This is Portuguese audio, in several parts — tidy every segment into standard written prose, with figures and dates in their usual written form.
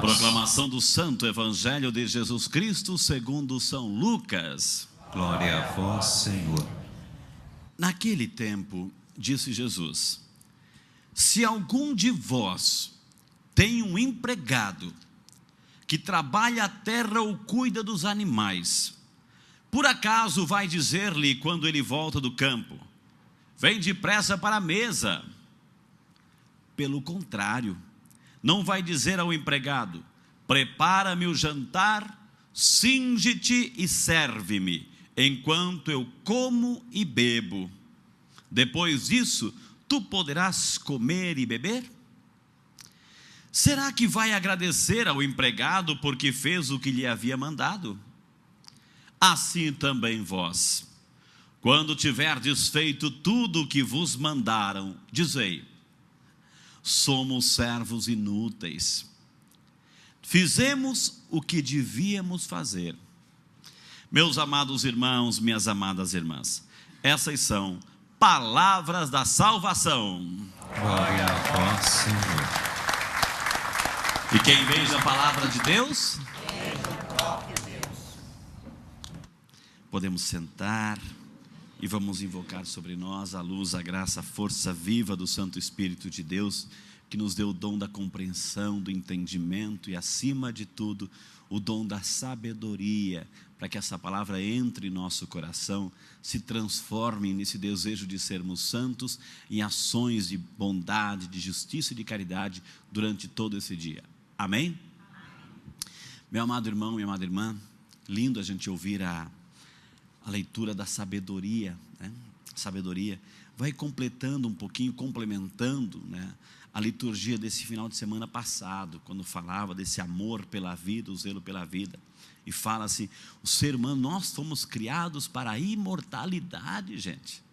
Proclamação do Santo Evangelho de Jesus Cristo segundo São Lucas. Glória a vós, Senhor. Naquele tempo, disse Jesus: se algum de vós tem um empregado que trabalha a terra ou cuida dos animais, por acaso vai dizer-lhe quando ele volta do campo: vem depressa para a mesa? Pelo contrário, não vai dizer ao empregado: prepara-me o jantar, cinge-te e serve-me, enquanto eu como e bebo. Depois disso, tu poderás comer e beber? Será que vai agradecer ao empregado porque fez o que lhe havia mandado? Assim também vós, quando tiverdes feito tudo o que vos mandaram, dizei: somos servos inúteis, fizemos o que devíamos fazer. Meus amados irmãos, minhas amadas irmãs, essas são palavras da salvação. Glória a vós, Senhor. E quem veja a palavra de Deus, podemos sentar e vamos invocar sobre nós a luz, a graça, a força viva do Santo Espírito de Deus, que nos deu o dom da compreensão, do entendimento e, acima de tudo, o dom da sabedoria, para que essa palavra entre em nosso coração, se transforme nesse desejo de sermos santos, em ações de bondade, de justiça e de caridade durante todo esse dia. Amém? Meu amado irmão, minha amada irmã, lindo a gente ouvir a leitura da sabedoria, né? Sabedoria vai completando um pouquinho, complementando, né, a liturgia desse final de semana passado, quando falava desse amor pela vida, o zelo pela vida, e fala-se, o ser humano, nós fomos criados para a imortalidade, gente.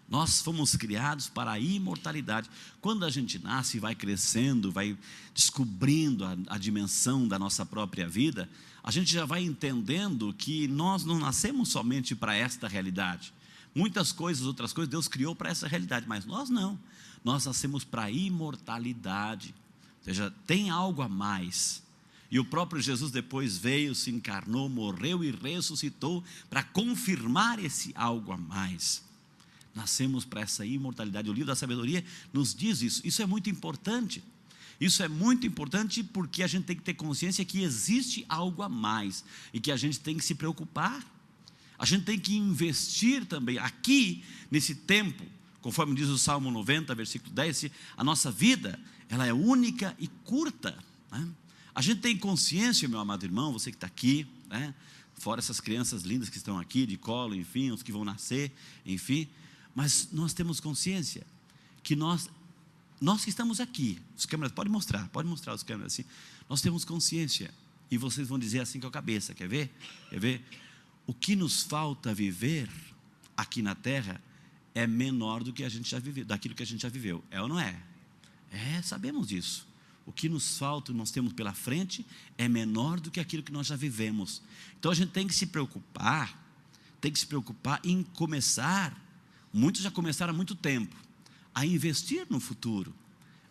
Nós fomos criados para a imortalidade. Quando a gente nasce e vai crescendo, vai descobrindo a dimensão da nossa própria vida, a gente já vai entendendo que nós não nascemos somente para esta realidade. Muitas coisas, outras coisas, Deus criou para essa realidade, mas nós não. Nós nascemos para a imortalidade. Ou seja, tem algo a mais. E o próprio Jesus depois veio, se encarnou, morreu e ressuscitou para confirmar esse algo a mais. Nascemos para essa imortalidade. O livro da sabedoria nos diz isso. Isso é muito importante. Isso é muito importante porque a gente tem que ter consciência que existe algo a mais e que a gente tem que se preocupar. A gente tem que investir também aqui nesse tempo, conforme diz o Salmo 90, versículo 10, a nossa vida, ela é única e curta, né? A gente tem consciência, meu amado irmão, você que está aqui, né? Fora essas crianças lindas que estão aqui de colo, enfim, os que vão nascer, enfim, mas nós temos consciência que nós que estamos aqui, os câmeras, pode mostrar os câmeras assim, nós temos consciência, e vocês vão dizer assim com a cabeça, quer ver? Quer ver? O que nos falta viver aqui na terra é menor do que a gente já viveu, daquilo que a gente já viveu, é ou não é? É, sabemos disso. O que nos falta, nós temos pela frente, é menor do que aquilo que nós já vivemos. Então a gente tem que se preocupar em começar, muitos já começaram há muito tempo, a investir no futuro,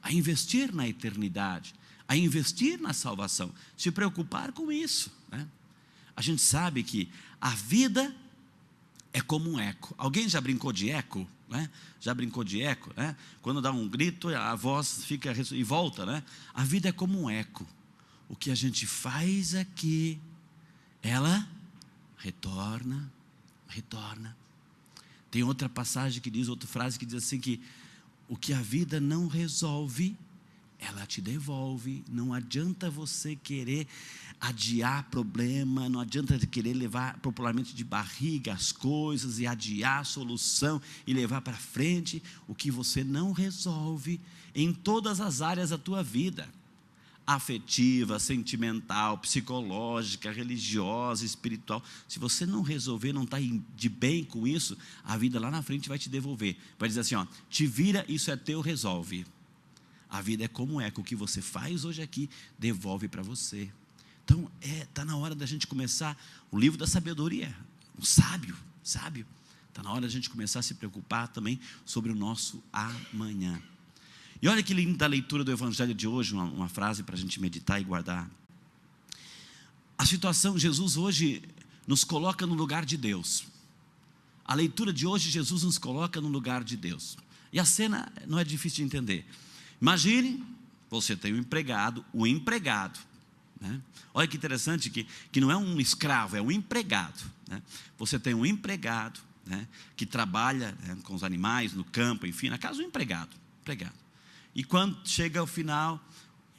a investir na eternidade, a investir na salvação, se preocupar com isso, né? A gente sabe que a vida é como um eco. Alguém já brincou de eco, né? Já brincou de eco, né? Quando dá um grito, a voz fica e volta, né? A vida é como um eco. O que a gente faz aqui, ela retorna. Tem outra passagem que diz, outra frase que diz assim que o que a vida não resolve, ela te devolve. Não adianta você querer adiar problema, não adianta querer levar popularmente de barriga as coisas e adiar a solução e levar para frente o que você não resolve em todas as áreas da tua vida, afetiva, sentimental, psicológica, religiosa, espiritual. Se você não resolver, não está de bem com isso, a vida lá na frente vai te devolver, vai dizer assim, ó, te vira, isso é teu, resolve. A vida é como é, que o que você faz hoje aqui, devolve para você. Então, está na hora da gente começar o livro da sabedoria, um sábio, está na hora da gente começar a se preocupar também sobre o nosso amanhã. E olha que linda a leitura do Evangelho de hoje, uma frase para a gente meditar e guardar. A situação, Jesus hoje nos coloca no lugar de Deus. A leitura de hoje, Jesus nos coloca no lugar de Deus. E a cena não é difícil de entender. Imagine, você tem um empregado, né? Olha que interessante que não é um escravo, é um empregado, né? Você tem um empregado, né, que trabalha, né, com os animais, no campo, enfim, na casa do empregado. E quando chega ao final,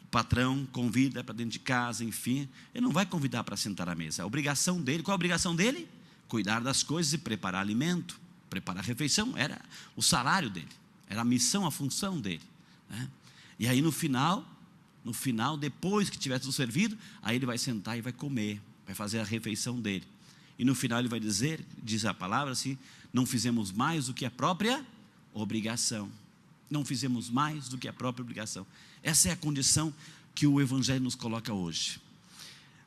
o patrão convida para dentro de casa, enfim, ele não vai convidar para sentar à mesa. A obrigação dele, qual a obrigação dele? Cuidar das coisas e preparar alimento, preparar a refeição, era o salário dele, era a missão, a função dele, né? E aí no final, depois que tiver tudo servido, aí ele vai sentar e vai comer, vai fazer a refeição dele. E no final ele vai dizer, diz a palavra assim, não fizemos mais do que a própria obrigação. Não fizemos mais do que a própria obrigação. Essa é a condição que o Evangelho nos coloca hoje.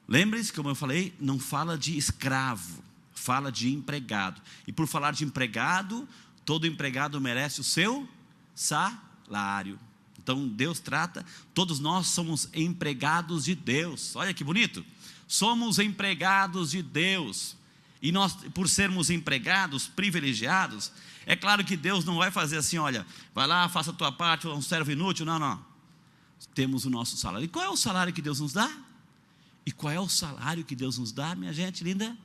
Lembre-se, como eu falei, não fala de escravo, fala de empregado. E por falar de empregado, todo empregado merece o seu salário. Então Deus trata, todos nós somos empregados de Deus. Olha que bonito, somos empregados de Deus. E nós, por sermos empregados, privilegiados, é claro que Deus não vai fazer assim, olha, vai lá, faça a tua parte, um servo inútil, não. Temos o nosso salário. E qual é o salário que Deus nos dá? Minha gente linda?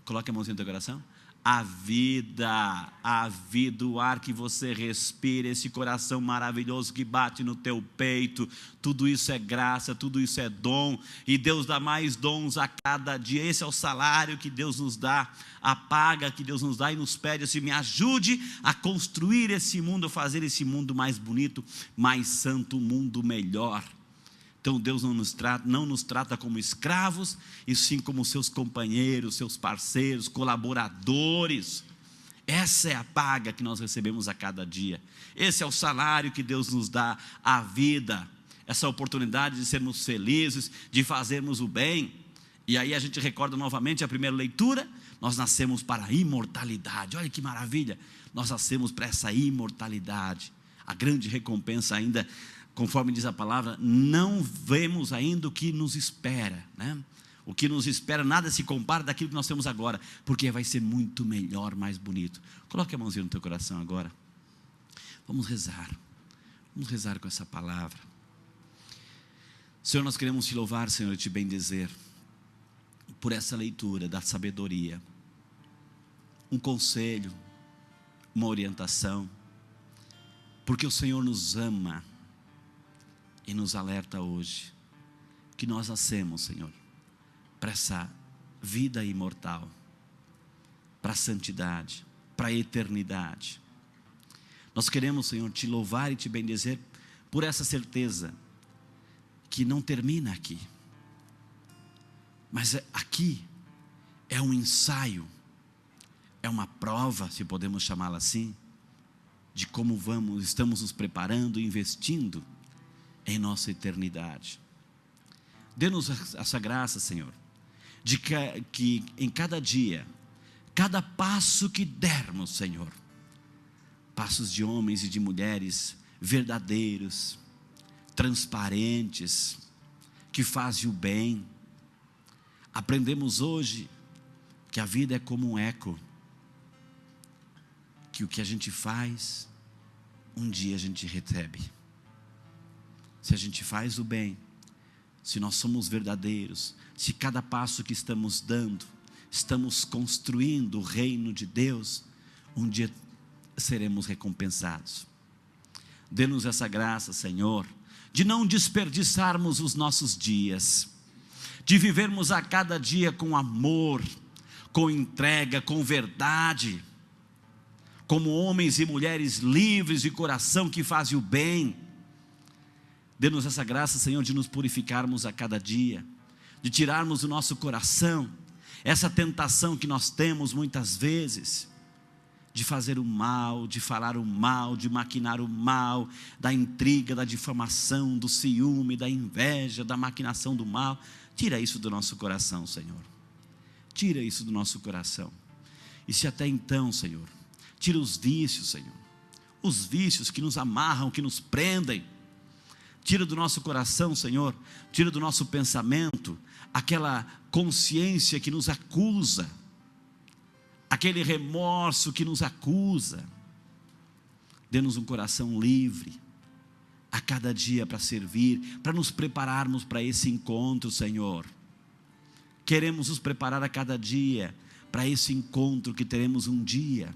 Coloque a mãozinha no teu coração. A vida, o ar que você respira, esse coração maravilhoso que bate no teu peito, tudo isso é graça, tudo isso é dom, e Deus dá mais dons a cada dia. Esse é o salário que Deus nos dá, a paga que Deus nos dá, e nos pede assim, me ajude a construir esse mundo, a fazer esse mundo mais bonito, mais santo, um mundo melhor. Então Deus não nos trata como escravos, e sim como seus companheiros, seus parceiros, colaboradores. Essa é a paga que nós recebemos a cada dia. Esse é o salário que Deus nos dá, a vida, essa oportunidade de sermos felizes, de fazermos o bem. E aí a gente recorda novamente a primeira leitura, nós nascemos para a imortalidade. Olha que maravilha, nós nascemos para essa imortalidade. A grande recompensa ainda, conforme diz a palavra, não vemos ainda o que nos espera, né? O que nos espera, nada se compara daquilo que nós temos agora, porque vai ser muito melhor, mais bonito. Coloque a mãozinha no teu coração agora. Vamos rezar com essa palavra. Senhor, nós queremos te louvar, Senhor, e te bendizer por essa leitura da sabedoria, um conselho, uma orientação, porque o Senhor nos ama e nos alerta hoje que nós nascemos, Senhor, para essa vida imortal, para a santidade, para a eternidade. Nós queremos, Senhor, te louvar e te bendizer por essa certeza que não termina aqui, mas aqui é um ensaio, é uma prova, se podemos chamá-la assim, de como estamos nos preparando, investindo em nossa eternidade. Dê-nos essa graça, Senhor, de que em cada dia, cada passo que dermos, Senhor, passos de homens e de mulheres verdadeiros, transparentes, que fazem o bem. Aprendemos hoje que a vida é como um eco, que o que a gente faz, um dia a gente recebe. Se a gente faz o bem, se nós somos verdadeiros, se cada passo que estamos dando, estamos construindo o reino de Deus, um dia seremos recompensados. Dê-nos essa graça, Senhor, de não desperdiçarmos os nossos dias, de vivermos a cada dia com amor, com entrega, com verdade, como homens e mulheres livres de coração que fazem o bem. Dê-nos essa graça, Senhor, de nos purificarmos a cada dia, de tirarmos do nosso coração essa tentação que nós temos muitas vezes, de fazer o mal, de falar o mal, de maquinar o mal, da intriga, da difamação, do ciúme, da inveja, da maquinação do mal. Tira isso do nosso coração, Senhor. Tira isso do nosso coração. E se até então, Senhor, tira os vícios, Senhor, os vícios que nos amarram, que nos prendem. Tira do nosso coração, Senhor, tira do nosso pensamento aquela consciência que nos acusa, aquele remorso que nos acusa. Dê-nos um coração livre a cada dia para servir, para nos prepararmos para esse encontro, Senhor. Queremos nos preparar a cada dia para esse encontro que teremos um dia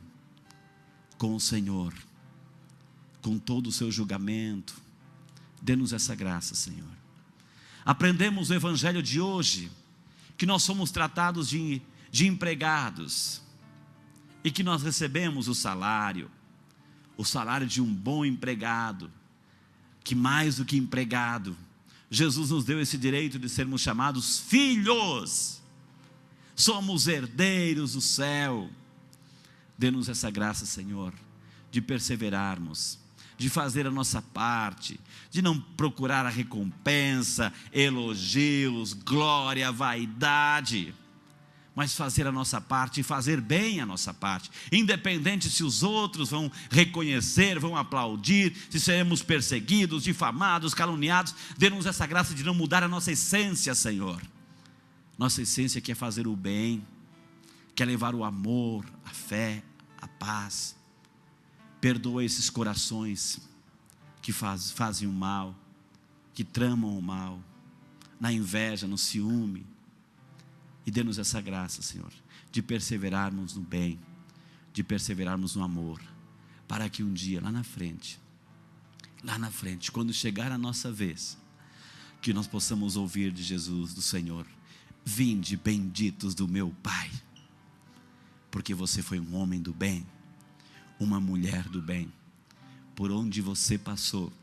com o Senhor, com todo o seu julgamento. Dê-nos essa graça, Senhor. Aprendemos no Evangelho de hoje que nós somos tratados de empregados e que nós recebemos o salário de um bom empregado, que mais do que empregado, Jesus nos deu esse direito de sermos chamados filhos, somos herdeiros do céu. Dê-nos essa graça, Senhor, de perseverarmos, de fazer a nossa parte, de não procurar a recompensa, elogios, glória, vaidade, mas fazer a nossa parte e fazer bem a nossa parte, independente se os outros vão reconhecer, vão aplaudir, se seremos perseguidos, difamados, caluniados. Dê-nos essa graça de não mudar a nossa essência, Senhor. Nossa essência que é fazer o bem, que é levar o amor, a fé, a paz. Perdoa esses corações que fazem o mal, que tramam o mal, na inveja, no ciúme. E dê-nos essa graça, Senhor, de perseverarmos no bem, de perseverarmos no amor, para que um dia lá na frente, quando chegar a nossa vez, que nós possamos ouvir de Jesus, do Senhor: vinde benditos do meu Pai, porque você foi um homem do bem, uma mulher do bem. Por onde você passou,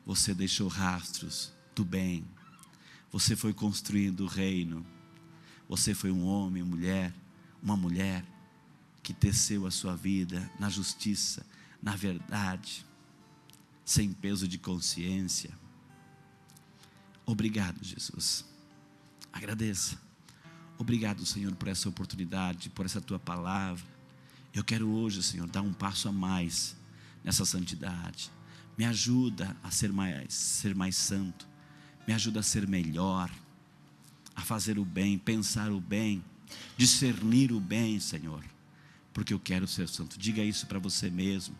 você deixou rastros do bem, você foi construindo o reino. Você foi um homem, uma mulher que teceu a sua vida na justiça, na verdade, sem peso de consciência. Obrigado, Jesus. Agradeça. Obrigado, Senhor, por essa oportunidade, por essa tua palavra. Eu quero hoje, Senhor, dar um passo a mais nessa santidade. Me ajuda a ser mais santo. Me ajuda a ser melhor, a fazer o bem, pensar o bem, discernir o bem, Senhor, porque eu quero ser santo. Diga isso para você mesmo,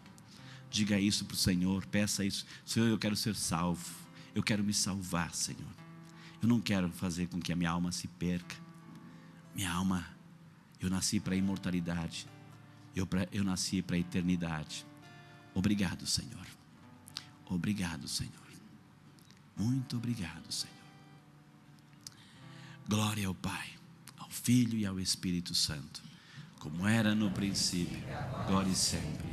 diga isso para o Senhor, peça isso: Senhor, eu quero ser salvo, eu quero me salvar, Senhor. Eu não quero fazer com que a minha alma se perca. Minha alma, eu nasci para a imortalidade, eu nasci para a eternidade. Obrigado, Senhor. Obrigado, Senhor. Muito obrigado, Senhor. Glória ao Pai, ao Filho e ao Espírito Santo, como era no princípio, agora e sempre.